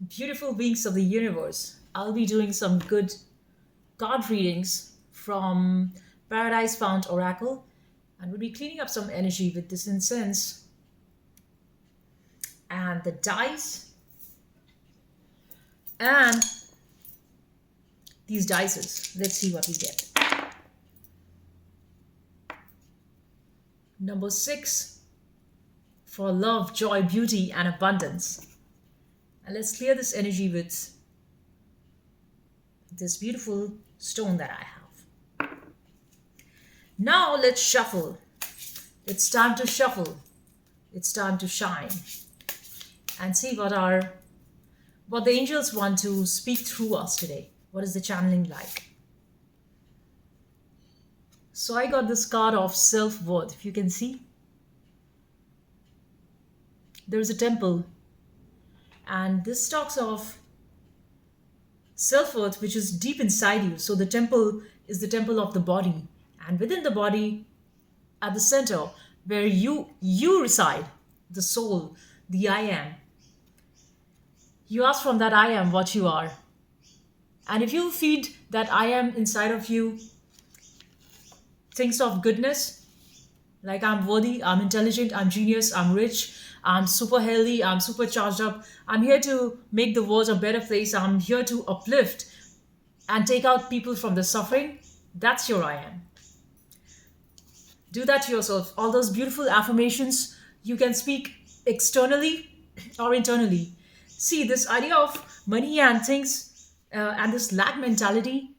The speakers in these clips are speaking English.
beautiful beings of the universe. I'll be doing some good card readings from Paradise Found Oracle, and we'll be cleaning up some energy with this incense and the dice and these dices. Let's see what we get. Number six for love, joy, beauty, and abundance. And let's clear this energy with this beautiful stone that I have. Now let's shuffle. It's time to shuffle. It's time to shine and see what the angels want to speak through us today. What is the channeling like? So I got this card of self-worth. If you can see, there's a temple, and this talks of self-worth which is deep inside you. So the temple is the temple of the body, and within the body, at the center where you reside, the soul, the I am. You ask from that I am what you are. And if you feed that I am inside of you things of goodness, like I'm worthy, I'm intelligent, I'm genius, I'm rich, I'm super healthy, I'm super charged up, I'm here to make the world a better place, I'm here to uplift and take out people from the suffering, that's your I am. Do that to yourself. All those beautiful affirmations you can speak externally or internally. See, this idea of money and things and this lack mentality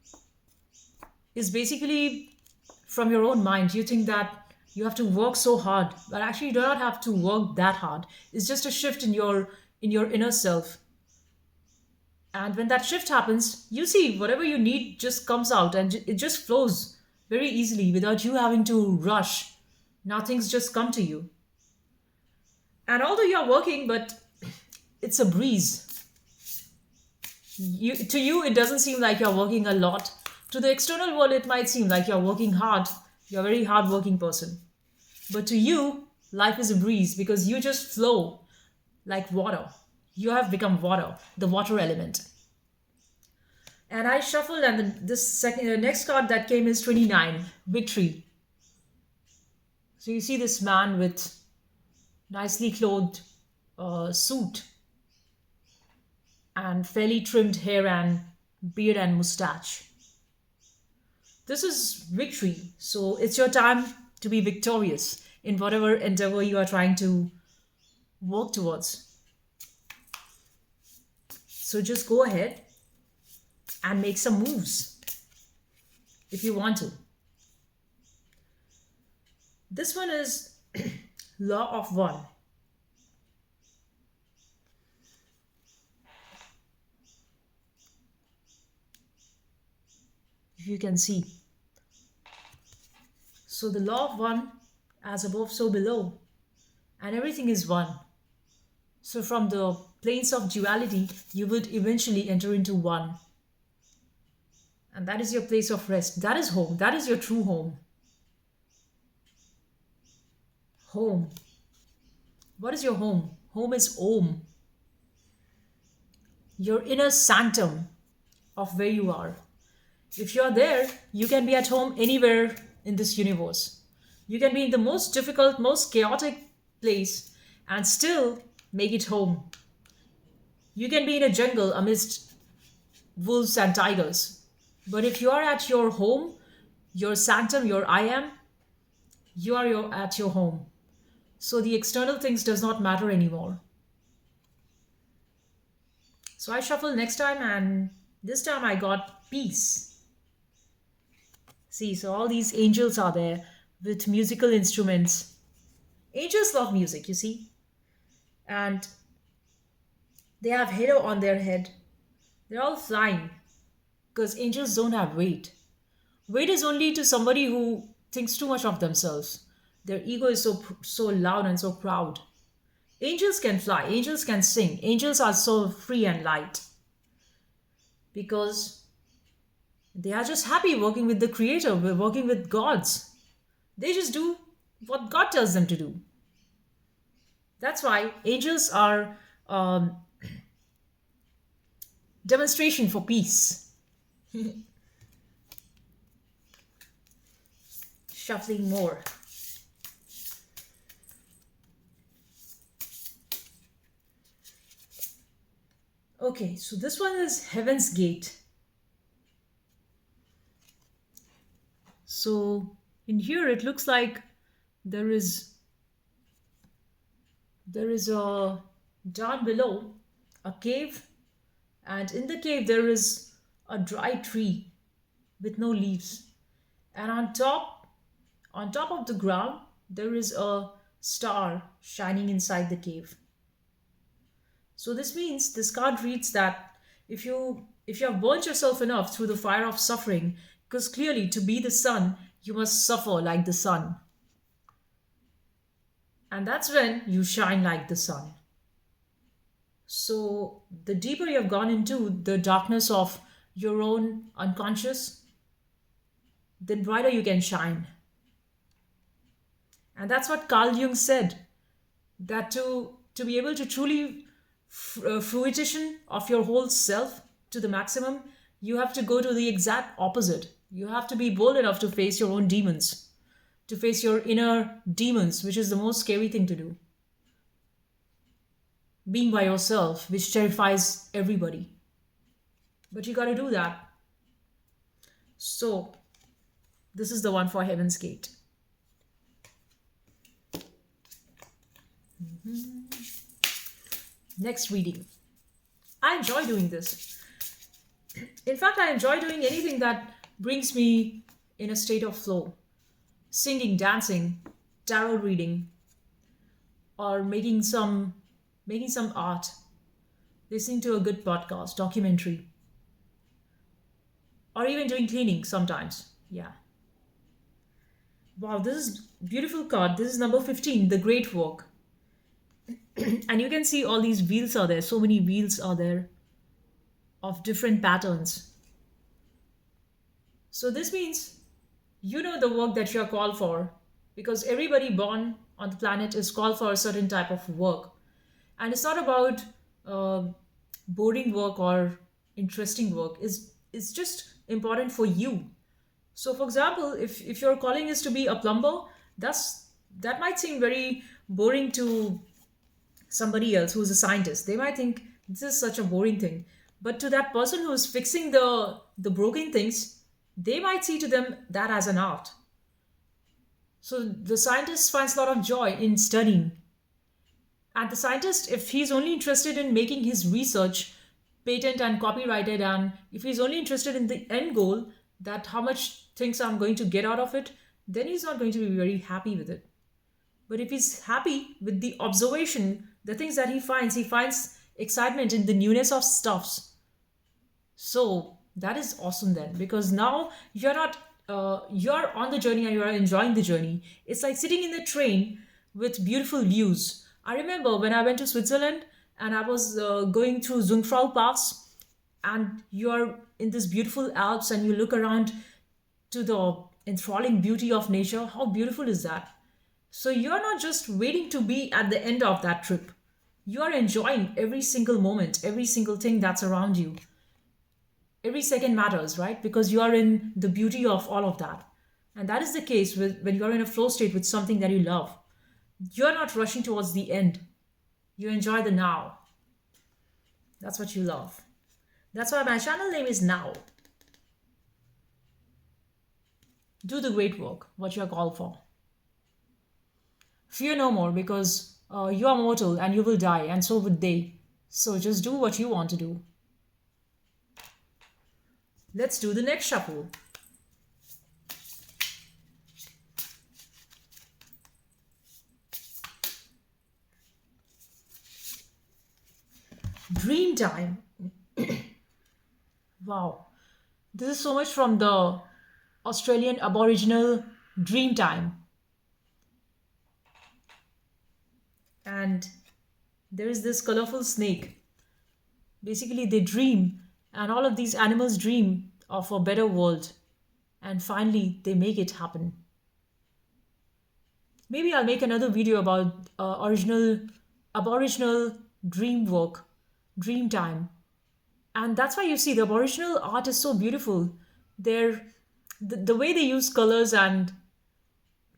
is basically from your own mind. You think that you have to work so hard, but actually you do not have to work that hard. It's just a shift in your inner self. And when that shift happens, you see whatever you need just comes out and it just flows very easily without you having to rush. Now things just come to you. And although you're working, but it's a breeze. To you, it doesn't seem like you're working a lot. To the external world, it might seem like you're working hard. You're a very hardworking person. But to you, life is a breeze because you just flow like water. You have become water, the water element. And I shuffled, and the next card that came is 29, victory. So you see this man with nicely clothed suit and fairly trimmed hair and beard and mustache. This is victory. So it's your time to be victorious in whatever endeavor you are trying to work towards. So just go ahead and make some moves if you want to. This one is Law of One. If you can see. So the Law of One, as above, so below. And everything is one. So from the planes of duality, you would eventually enter into one. And that is your place of rest. That is home. That is your true home. Home. What is your home? Home is Om, your inner sanctum of where you are. If you're there, you can be at home anywhere in this universe. You can be in the most difficult, most chaotic place and still make it home. You can be in a jungle amidst wolves and tigers. But if you are at your home, your sanctum, your I am, you are at your home. So the external things does not matter anymore. So I shuffle next time, and this time I got peace. See, so all these angels are there with musical instruments. Angels love music, you see. And they have halo on their head. They're all flying because angels don't have weight. Weight is only to somebody who thinks too much of themselves. Their ego is so loud and so proud. Angels can fly, angels can sing, angels are so free and light because they are just happy working with the creator, working with gods. They just do what God tells them to do. That's why angels are Demonstration for peace. Shuffling more. Okay, so this one is Heaven's Gate. So in here it looks like there is there is a down below a cave, and in the cave there is a dry tree with no leaves, and on top of the ground there is a star shining inside the cave. So this means this card reads that if you have burnt yourself enough through the fire of suffering, because clearly to be the sun you must suffer like the sun, and that's when you shine like the sun. So the deeper you have gone into the darkness of your own unconscious, the brighter you can shine. And that's what Carl Jung said, that to be able to truly fruition of your whole self to the maximum, you have to go to the exact opposite. You have to be bold enough to face your own demons, to face your inner demons, which is the most scary thing to do. Being by yourself, which terrifies everybody. But you got to do that. So, this is the one for Heaven's Gate. Next reading. I enjoy doing this. In fact, I enjoy doing anything that brings me in a state of flow. Singing, dancing, tarot reading, or making some art, listening to a good podcast, documentary, or even doing cleaning sometimes. Yeah. Wow, this is beautiful card. This is number 15, The Great Work. And you can see all these wheels are there. So many wheels are there of different patterns. So this means you know the work that you're called for, because everybody born on the planet is called for a certain type of work. And it's not about uh, boring work or interesting work. It's just important for you. So for example, if your calling is to be a plumber, that might seem very boring to somebody else who's a scientist. They might think this is such a boring thing. But to that person who's fixing the broken things, they might see to them that as an art. So the scientist finds a lot of joy in studying. And the scientist, if he's only interested in making his research patent and copyrighted, and if he's only interested in the end goal, that how much things I'm going to get out of it, then he's not going to be very happy with it. But if he's happy with the observation, the things that he finds excitement in the newness of stuffs. So that is awesome then, because now you're not you're on the journey and you are enjoying the journey. It's like sitting in the train with beautiful views. I remember when I went to Switzerland and I was going through Jungfrau Pass, and you're in this beautiful Alps and you look around to the enthralling beauty of nature. How beautiful is that? So you're not just waiting to be at the end of that trip. You are enjoying every single moment, every single thing that's around you. Every second matters, right? Because you are in the beauty of all of that. And that is the case with when you are in a flow state with something that you love. You're not rushing towards the end. You enjoy the now. That's what you love. That's why my channel name is Now. Do the great work, what you're called for. Fear no more, because you are mortal and you will die, and so would they. So just do what you want to do. Let's do the next shuffle. Dream time. Wow. This is so much from the Australian Aboriginal Dream Time. And there is this colorful snake. Basically, they dream, and all of these animals dream of a better world. And finally, they make it happen. Maybe I'll make another video about original Aboriginal dream work, dream time. And that's why you see the Aboriginal art is so beautiful. They're the way they use colors and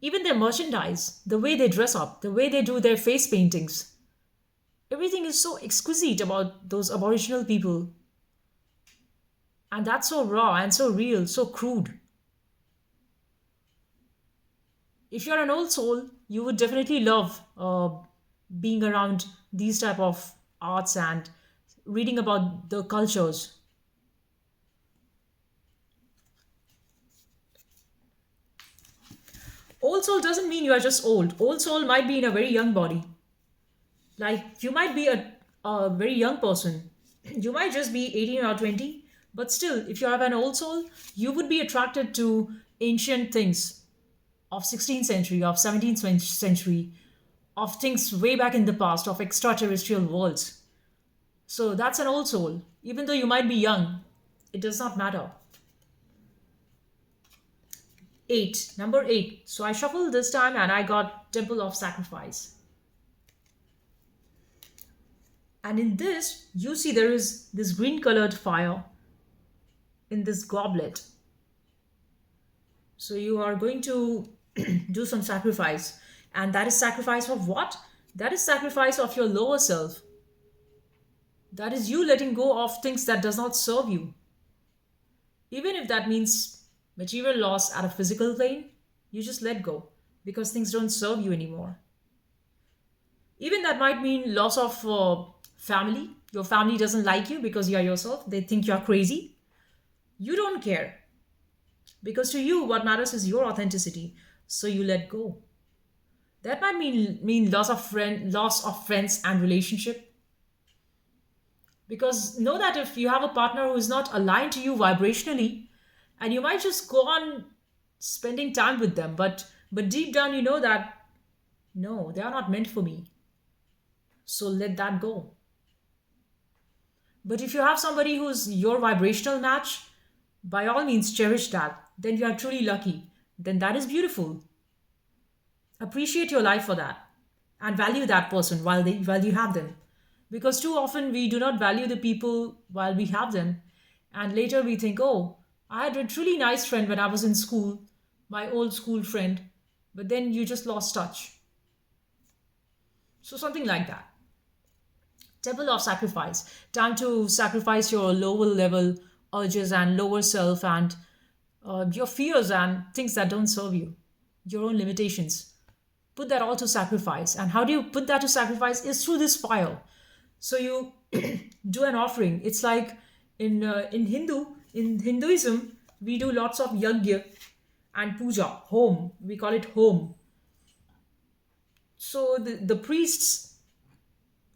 even their merchandise, the way they dress up, the way they do their face paintings. Everything is so exquisite about those Aboriginal people. And that's so raw and so real, so crude. If you're an old soul, you would definitely love being around these type of arts and reading about the cultures. Old soul doesn't mean you are just old. Old soul might be in a very young body. Like you might be a very young person. You might just be 18 or 20, but still, if you have an old soul, you would be attracted to ancient things of 16th century, of 17th century, of things way back in the past, of extraterrestrial worlds. So that's an old soul. Even though you might be young, it does not matter. Eight, number eight. So I shuffled this time and I got Temple of Sacrifice. And in this, you see there is this green colored fire in this goblet. So you are going to do some sacrifice. And that is sacrifice of what? That is sacrifice of your lower self. That is you letting go of things that does not serve you. Even if that means material loss at a physical plane, you just let go because things don't serve you anymore. Even that might mean loss of family. Your family doesn't like you because you are yourself. They think you're crazy. You don't care because to you, what matters is your authenticity. So you let go. That might mean loss of friends and relationship. Because know that if you have a partner who is not aligned to you vibrationally, and you might just go on spending time with them, but deep down you know that no, they are not meant for me. So let that go. But if you have somebody who's your vibrational match, by all means cherish that. Then you are truly lucky. Then that is beautiful. Appreciate your life for that and value that person while you have them. Because too often we do not value the people while we have them. And later we think, oh, I had a truly nice friend when I was in school, my old school friend, but then you just lost touch. So something like that. Temple of sacrifice. Time to sacrifice your lower level urges and lower self and your fears and things that don't serve you, your own limitations. Put that all to sacrifice. And how do you put that to sacrifice? Is through this fire. So you do an offering. It's like in Hinduism, we do lots of yajna and puja, home. We call it home. So the priests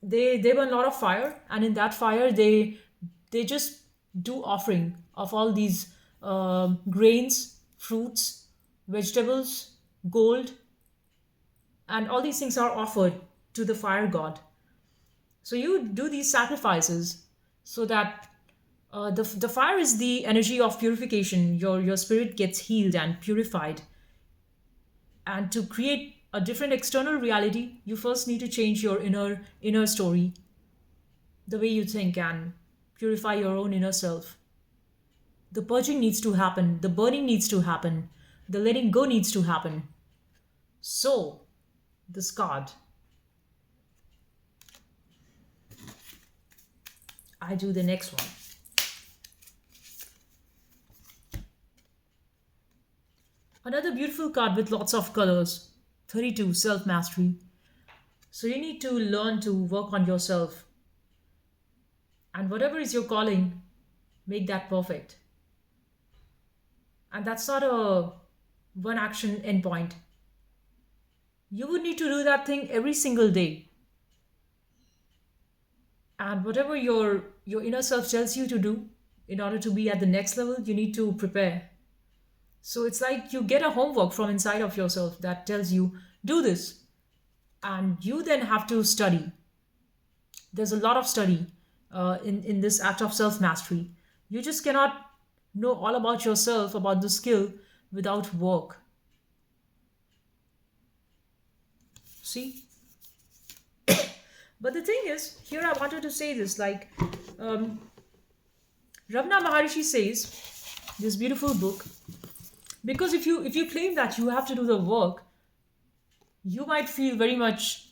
they burn a lot of fire, and in that fire they just do offering of all these grains, fruits, vegetables, gold, and all these things are offered to the fire god. So you do these sacrifices so that the fire is the energy of purification. Your spirit gets healed and purified. And to create a different external reality, you first need to change your inner story, the way you think, and purify your own inner self. The purging needs to happen, the burning needs to happen, the letting go needs to happen. So, this card, I do the next one. Another beautiful card with lots of colors. 32, self mastery. So you need to learn to work on yourself. And whatever is your calling, make that perfect. And that's not a one action endpoint. You would need to do that thing every single day. And whatever your inner self tells you to do, in order to be at the next level, you need to prepare. So it's like you get a homework from inside of yourself that tells you, do this. And you then have to study. There's a lot of study in this act of self mastery. You just cannot know all about yourself, about the skill, without work. See? But the thing is, here I wanted to say this like, Ramana Maharishi says, this beautiful book, because if you claim that you have to do the work, you might feel very much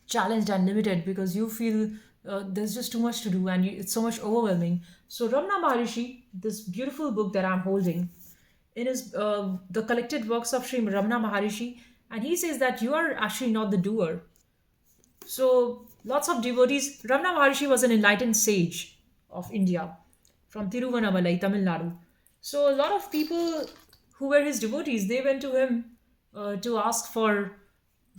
challenged and limited because you feel there's just too much to do and it's so much overwhelming. So Ramana Maharishi, this beautiful book that I'm holding, in his the collected works of Sri Ramana Maharishi, and he says that you are actually not the doer. So lots of devotees. Ramana Maharshi was an enlightened sage of India from Tiruvannamalai, Tamil Nadu. So a lot of people who were his devotees, they went to him to ask for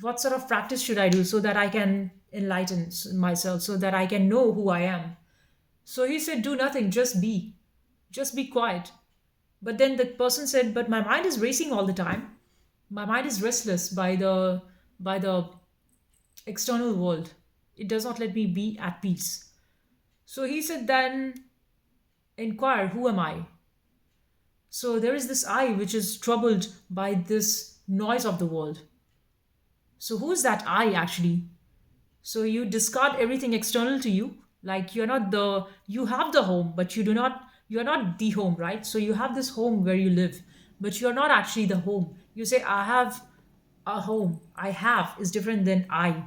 what sort of practice should I do so that I can enlighten myself, so that I can know who I am. So he said, do nothing, just be quiet. But then the person said, but my mind is racing all the time. My mind is restless by the external world. It does not let me be at peace. So he said, then inquire, who am I? So there is this I which is troubled by this noise of the world. So who is that I actually? So you discard everything external to you. Like you have the home, but you're not the home, right? So you have this home where you live, but you're not actually the home. You say, I have a home. I have is different than I.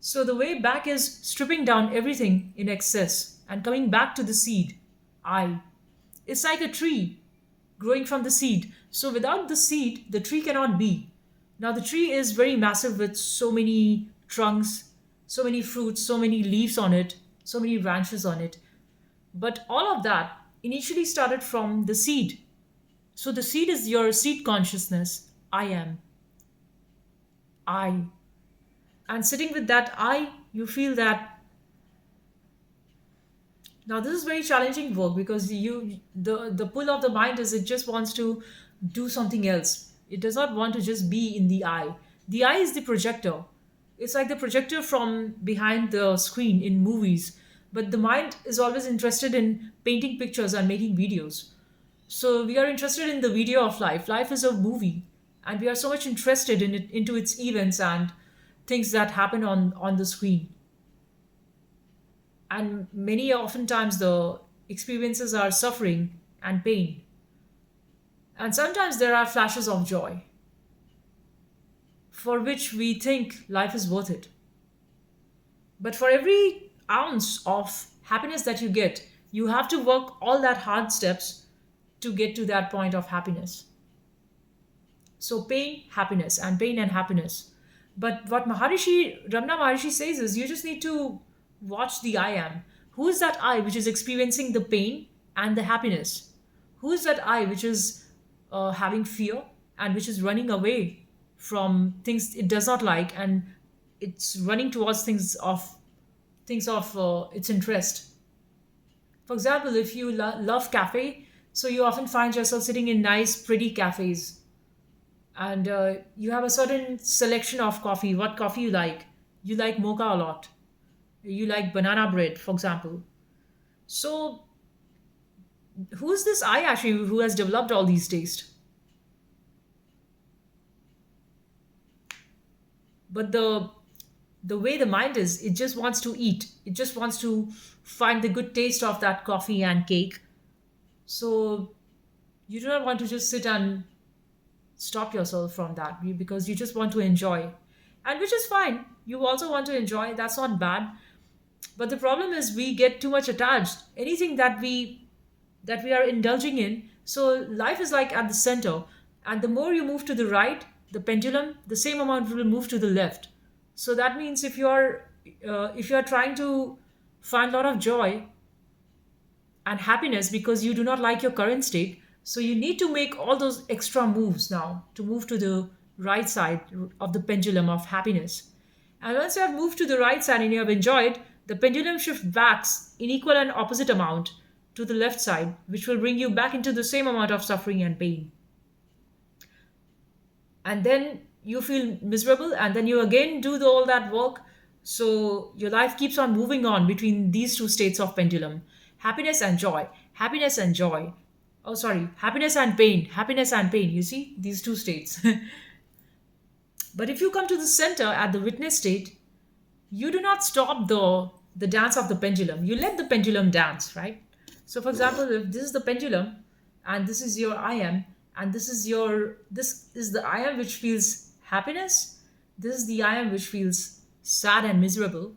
So the way back is stripping down everything in excess and coming back to the seed, I. It's like a tree growing from the seed. So without the seed, the tree cannot be. Now the tree is very massive with so many trunks, so many fruits, so many leaves on it, so many branches on it. But all of that initially started from the seed. So the seed is your seed consciousness. I am. I. And sitting with that I, you feel that now this is very challenging work because the pull of the mind is it just wants to do something else. It does not want to just be in the I. The I is the projector. It's like the projector from behind the screen in movies, but the mind is always interested in painting pictures and making videos. So we are interested in the video of life. Life is a movie, and we are so much interested in it, into its events and things that happen on the screen. And many oftentimes the experiences are suffering and pain. And sometimes there are flashes of joy for which we think life is worth it. But for every ounce of happiness that you get, you have to work all that hard steps to get to that point of happiness. So pain and happiness. But what Ramana Maharishi says is you just need to watch the I am. Who is that I which is experiencing the pain and the happiness? Who is that I which is having fear and which is running away from things it does not like, and it's running towards things of its interest. For example, if you love cafe, so you often find yourself sitting in nice, pretty cafes, and you have a certain selection of coffee. What coffee you like? You like mocha a lot. You like banana bread, for example. So, who's this I actually who has developed all these tastes? But the way the mind is, it just wants to eat. It just wants to find the good taste of that coffee and cake. So you do not want to just sit and stop yourself from that because you just want to enjoy, and which is fine. You also want to enjoy, that's not bad. But the problem is we get too much attached anything that we are indulging in. So life is like at the center, and the more you move to the right, the pendulum, the same amount will move to the left. So that means if you are trying to find a lot of joy and happiness because you do not like your current state, so you need to make all those extra moves now to move to the right side of the pendulum of happiness. And once you have moved to the right side and you have enjoyed, the pendulum shifts back in equal and opposite amount to the left side, which will bring you back into the same amount of suffering and pain. And then you feel miserable, and then you again do all that work. So your life keeps on moving on between these two states of pendulum, happiness and joy, happiness and joy. Oh, sorry, happiness and pain. You see, these two states. But if you come to the center at the witness state, you do not stop the the dance of the pendulum. You let the pendulum dance, right? So for example, if this is the pendulum and this is your I am, and this is the I am which feels happiness, this is the I am which feels sad and miserable.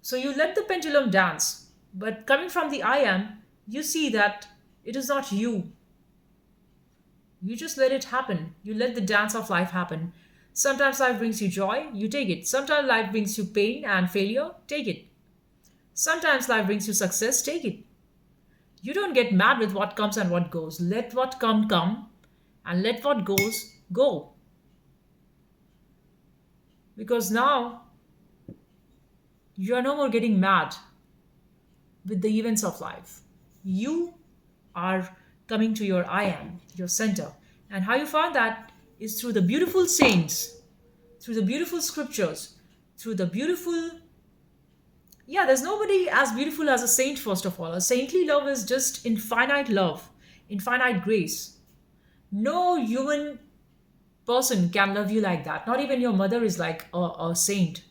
So you let the pendulum dance, but coming from the I am, you see that it is not you. You just let it happen. You let the dance of life happen. Sometimes life brings you joy, you take it. Sometimes life brings you pain and failure, take it. Sometimes life brings you success, take it. You don't get mad with what comes and what goes. Let what come, and let what goes go. Because now you are no more getting mad with the events of life. You are coming to your I am, your center. And how you find that is through the beautiful saints, through the beautiful scriptures, through the beautiful. Yeah, there's nobody as beautiful as a saint, first of all. A saintly love is just infinite love, infinite grace. No human person can love you like that. Not even your mother is like a saint.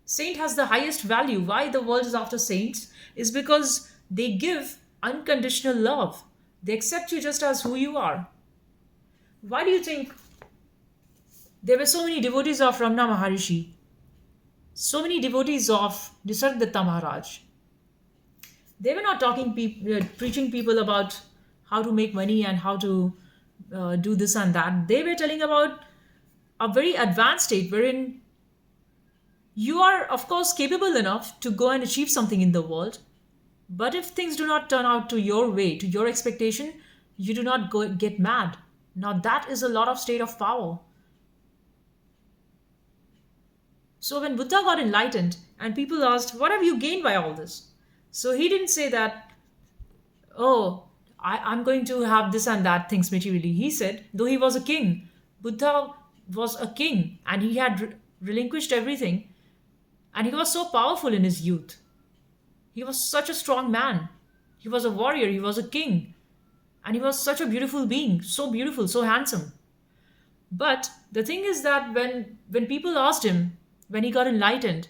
Saint has the highest value. Why the world is after saints is because they give unconditional love. They accept you just as who you are. Why do you think there were so many devotees of Ramana Maharishi, so many devotees of Nisargadatta Maharaj? They were not preaching people about how to make money and how to do this and that. They were telling about a very advanced state wherein you are, of course, capable enough to go and achieve something in the world. But if things do not turn out to your way, to your expectation, you do not get mad. Now that is a lot of state of power. So when Buddha got enlightened and people asked, what have you gained by all this? So he didn't say that, oh, I'm going to have this and that things materially. He said, though he was a king, Buddha was a king and he had relinquished everything, and he was so powerful in his youth. He was such a strong man. He was a warrior, he was a king, and he was such a beautiful being, so beautiful, so handsome. But the thing is that when people asked him, when he got enlightened,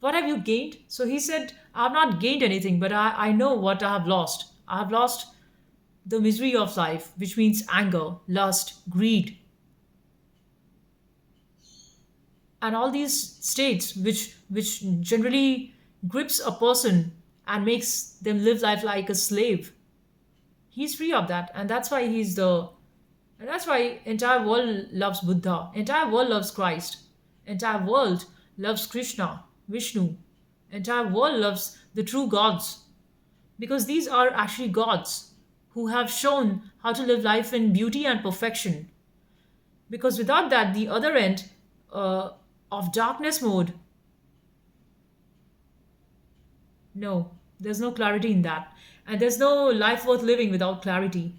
what have you gained? So he said, I have not gained anything, but I know what I have lost. I have lost the misery of life, which means anger, lust, greed, and all these states which generally grips a person and makes them live life like a slave. He's free of that, and that's why entire world loves Buddha, entire world loves Christ, entire world loves Krishna, Vishnu, entire world loves the true gods, because these are actually gods who have shown how to live life in beauty and perfection. Because without that, the other end of darkness mode, no, there's no clarity in that. And there's no life worth living without clarity.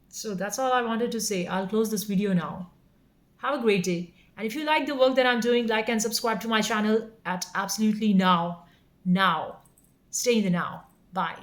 So that's all I wanted to say. I'll close this video now. Have a great day. And if you like the work that I'm doing, like and subscribe to my channel at absolutely now. Now. Stay in the now. Bye.